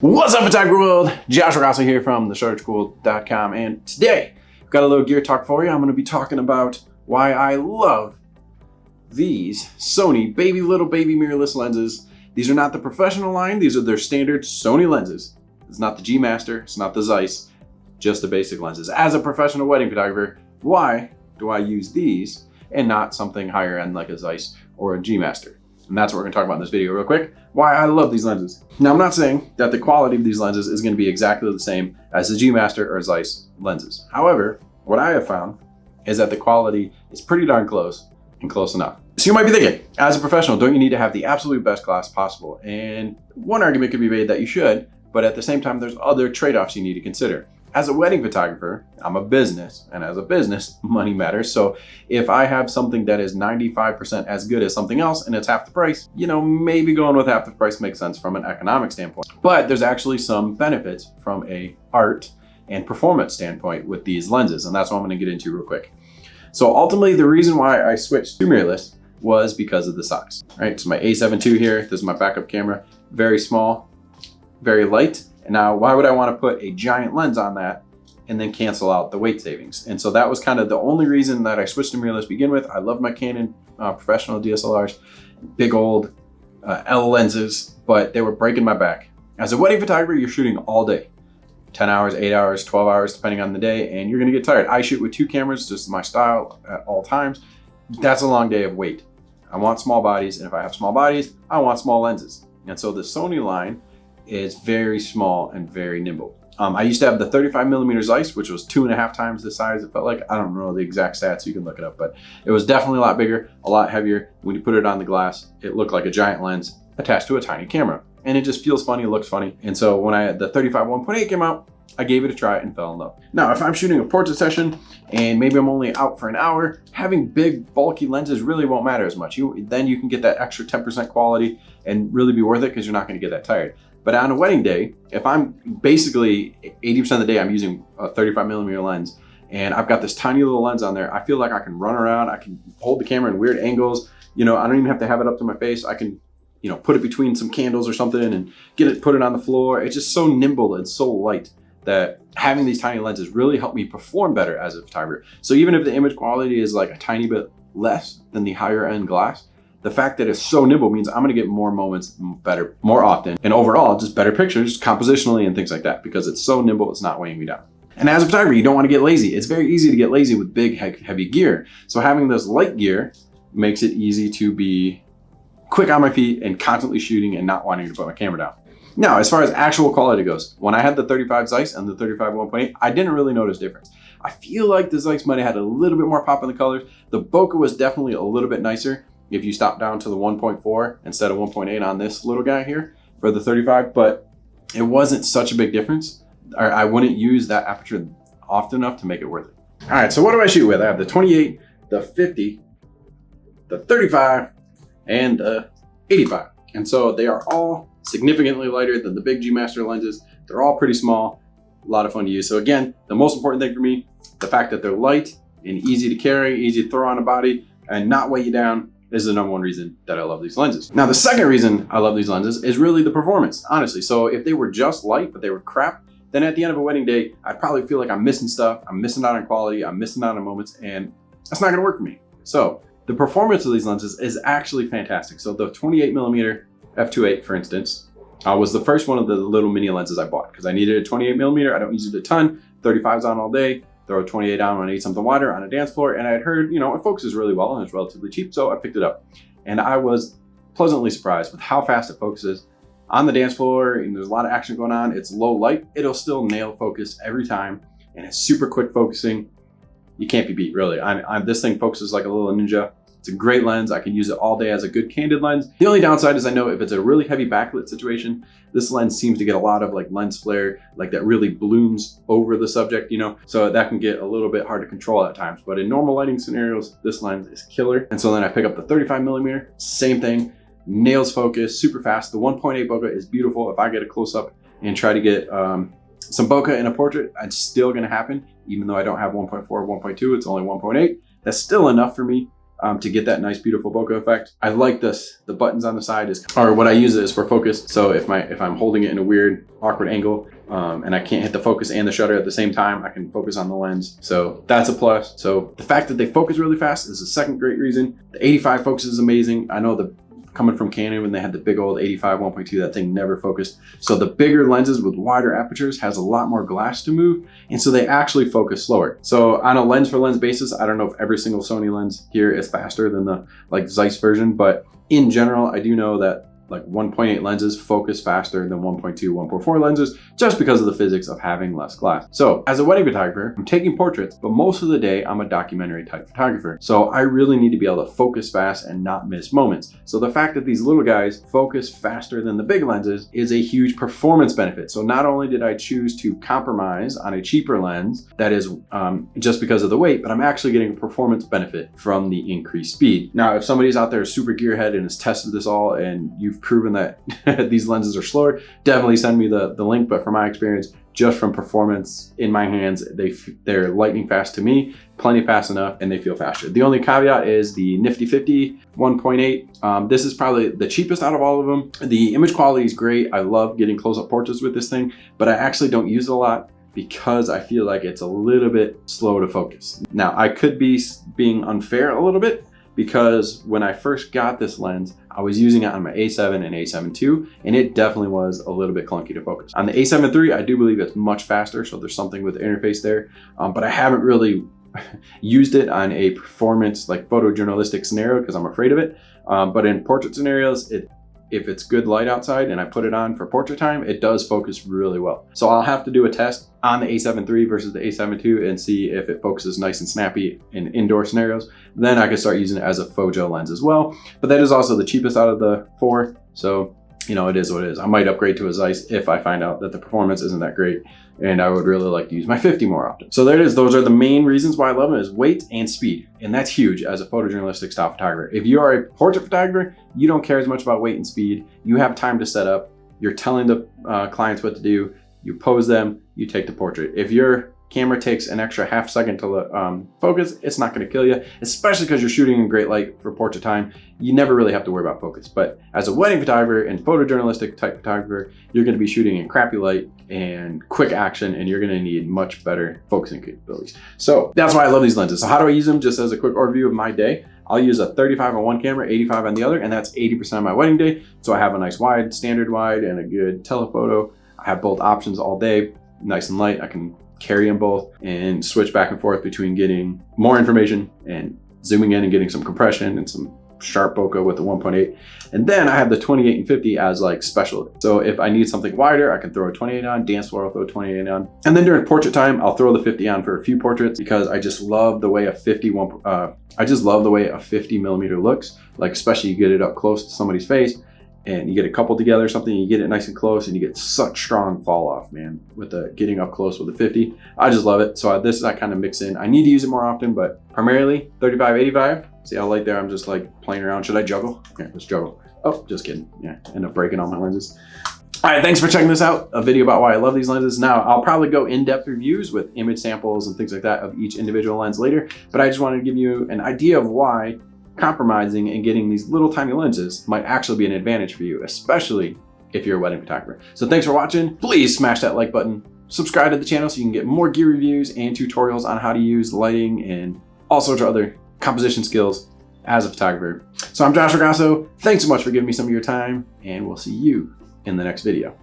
What's up, photography world? Josh Grasso here from theshutterschool.com, and today I've got a little gear talk for you. I'm going to be talking about why I love these Sony little baby mirrorless lenses. These are not the professional line, these are their standard Sony lenses. It's not the G Master, it's not the Zeiss, just the basic lenses. As a professional wedding photographer, why do I use these and not something higher end like a Zeiss or a G Master? And that's what we're gonna talk about in this video real quick, why I love these lenses. Now, I'm not saying that the quality of these lenses is gonna be exactly the same as the G Master or Zeiss lenses. However, what I have found is that the quality is pretty darn close and close enough. So you might be thinking, as a professional, don't you need to have the absolute best glass possible? And one argument could be made that you should, but at the same time, there's other trade-offs you need to consider. As a wedding photographer, I'm a business, and as a business, money matters. So if I have something that is 95% as good as something else and it's half the price, maybe going with half the price makes sense from an economic standpoint. But there's actually some benefits from a art and performance standpoint with these lenses, and that's what I'm gonna get into real quick. So ultimately, the reason why I switched to mirrorless was because of the size, right? So my A7 II here, this is my backup camera, very small, very light. And now, why would I want to put a giant lens on that and then cancel out the weight savings? And so that was kind of the only reason that I switched to mirrorless to begin with. I love my Canon professional DSLRs, big old L lenses, but they were breaking my back. As a wedding photographer, you're shooting all day, 10 hours, 8 hours, 12 hours, depending on the day, and you're gonna get tired. I shoot with 2 cameras, just my style at all times. That's a long day of weight. I want small bodies, and if I have small bodies, I want small lenses. And so the Sony line is very small and very nimble. I used to have the 35mm Zeiss, which was 2.5 times the size it felt like. I don't know the exact stats, you can look it up, but it was definitely a lot bigger, a lot heavier. When you put it on the glass, it looked like a giant lens attached to a tiny camera. And it just feels funny, it looks funny. And so when the 35 1.8 came out, I gave it a try and fell in love. Now, if I'm shooting a portrait session and maybe I'm only out for an hour, having big, bulky lenses really won't matter as much. Then you can get that extra 10% quality and really be worth it because you're not gonna get that tired. But on a wedding day, if I'm basically 80% of the day, I'm using a 35mm lens and I've got this tiny little lens on there, I feel like I can run around, I can hold the camera in weird angles. I don't even have to have it up to my face. I can, put it between some candles or something and put it on the floor. It's just so nimble and so light that having these tiny lenses really help me perform better as a photographer. So even if the image quality is like a tiny bit less than the higher end glass, the fact that it's so nimble means I'm gonna get more moments better, more often, and overall just better pictures compositionally and things like that because it's so nimble, it's not weighing me down. And as a photographer, you don't wanna get lazy. It's very easy to get lazy with big, heavy gear. So having this light gear makes it easy to be quick on my feet and constantly shooting and not wanting to put my camera down. Now, as far as actual quality goes, when I had the 35 Zeiss and the 35 1.8, I didn't really notice difference. I feel like the Zeiss might have had a little bit more pop in the colors. The bokeh was definitely a little bit nicer if you stop down to the 1.4 instead of 1.8 on this little guy here for the 35, but it wasn't such a big difference. I wouldn't use that aperture often enough to make it worth it. All right, so what do I shoot with? I have the 28, the 50, the 35, and the 85. And so they are all significantly lighter than the big G Master lenses. They're all pretty small, a lot of fun to use. So again, the most important thing for me, the fact that they're light and easy to carry, easy to throw on a body and not weigh you down is the number one reason that I love these lenses. Now, the second reason I love these lenses is really the performance, honestly. So if they were just light, but they were crap, then at the end of a wedding day, I'd probably feel like I'm missing stuff, I'm missing out on quality, I'm missing out on moments, and that's not gonna work for me. So the performance of these lenses is actually fantastic. So the 28mm f2.8, for instance, was the first one of the little mini lenses I bought because I needed a 28mm. I don't use it a ton. 35's on all day. Throw a 28 on when I need something wider on a dance floor. And I had heard, it focuses really well and it's relatively cheap. So I picked it up. And I was pleasantly surprised with how fast it focuses on the dance floor. And there's a lot of action going on. It's low light. It'll still nail focus every time. And it's super quick focusing. You can't be beat, really. This thing focuses like a little ninja. It's a great lens. I can use it all day as a good candid lens. The only downside is I know if it's a really heavy backlit situation, this lens seems to get a lot of like lens flare, like that really blooms over the subject, so that can get a little bit hard to control at times. But in normal lighting scenarios, this lens is killer. And so then I pick up the 35mm, same thing, nails focus, super fast. The 1.8 bokeh is beautiful. If I get a close up and try to get some bokeh in a portrait, it's still gonna happen. Even though I don't have 1.4 or 1.2, it's only 1.8. That's still enough for me to get that nice, beautiful bokeh effect. I like this. The buttons on the side or what I use it is for focus. So if I'm holding it in a weird, awkward angle and I can't hit the focus and the shutter at the same time, I can focus on the lens. So that's a plus. So the fact that they focus really fast is the second great reason. The 85 focus is amazing. I know coming from Canon when they had the big old 85 1.2, that thing never focused. So the bigger lenses with wider apertures has a lot more glass to move, and so they actually focus slower. So on a lens for lens basis, I don't know if every single Sony lens here is faster than the Zeiss version, but in general, I do know that 1.8 lenses focus faster than 1.2, 1.4 lenses just because of the physics of having less glass. So as a wedding photographer, I'm taking portraits, but most of the day I'm a documentary type photographer. So I really need to be able to focus fast and not miss moments. So the fact that these little guys focus faster than the big lenses is a huge performance benefit. So not only did I choose to compromise on a cheaper lens that is just because of the weight, but I'm actually getting a performance benefit from the increased speed. Now, if somebody's out there super gearhead and has tested this all and you've proven that these lenses are slower, definitely send me the link. But from my experience, just from performance in my hands, they're lightning fast to me, plenty fast enough, and they feel faster. The only caveat is the Nifty 50 1.8. This is probably the cheapest out of all of them. The image quality is great. I love getting close-up portraits with this thing, but I actually don't use it a lot because I feel like it's a little bit slow to focus. Now, I could be being unfair a little bit, because when I first got this lens, I was using it on my A7 and A7 II, and it definitely was a little bit clunky to focus. On the A7 III, I do believe it's much faster, so there's something with the interface there, but I haven't really used it on a performance photojournalistic scenario because I'm afraid of it. But in portrait scenarios, if it's good light outside and I put it on for portrait time, it does focus really well. So I'll have to do a test on the A7 III versus the A7 II and see if it focuses nice and snappy in indoor scenarios. Then I can start using it as a photo lens as well. But that is also the cheapest out of the four. So, you know, it is what it is. I might upgrade to a Zeiss if I find out that the performance isn't that great, and I would really like to use my 50 more often. So there it is. Those are the main reasons why I love them, is weight and speed. And that's huge as a photojournalistic style photographer. If you are a portrait photographer, you don't care as much about weight and speed. You have time to set up. You're telling the clients what to do. You pose them, you take the portrait. If your camera takes an extra half second to focus, it's not gonna kill you, especially because you're shooting in great light for portrait time. You never really have to worry about focus. But as a wedding photographer and photojournalistic type photographer, you're gonna be shooting in crappy light and quick action, and you're gonna need much better focusing capabilities. So that's why I love these lenses. So how do I use them? Just as a quick overview of my day, I'll use a 35 on one camera, 85 on the other, and that's 80% of my wedding day. So I have a nice wide, standard wide, and a good telephoto. I have both options all day, nice and light. I can carry them both and switch back and forth between getting more information and zooming in and getting some compression and some sharp bokeh with the 1.8. And then I have the 28 and 50 as special. So if I need something wider, I can throw a 28 on, dance floor, I'll throw a 28 on. And then during portrait time, I'll throw the 50 on for a few portraits because I just love the way a 50 millimeter looks, especially you get it up close to somebody's face, and you get a couple together or something, you get it nice and close, and you get such strong fall off, man, with the getting up close with the 50. I just love it. So this is, I kind of mix in. I need to use it more often, but primarily 35, 85. See how light there? I'm just playing around. Should I juggle? Yeah, let's juggle. Oh, just kidding. Yeah, end up breaking all my lenses. All right, thanks for checking this out, a video about why I love these lenses. Now, I'll probably go in-depth reviews with image samples and things like that of each individual lens later, but I just wanted to give you an idea of why compromising and getting these little tiny lenses might actually be an advantage for you, especially if you're a wedding photographer. So thanks for watching. Please smash that like button, subscribe to the channel so you can get more gear reviews and tutorials on how to use lighting and all sorts of other composition skills as a photographer. So I'm Josh Grasso. Thanks so much for giving me some of your time, and we'll see you in the next video.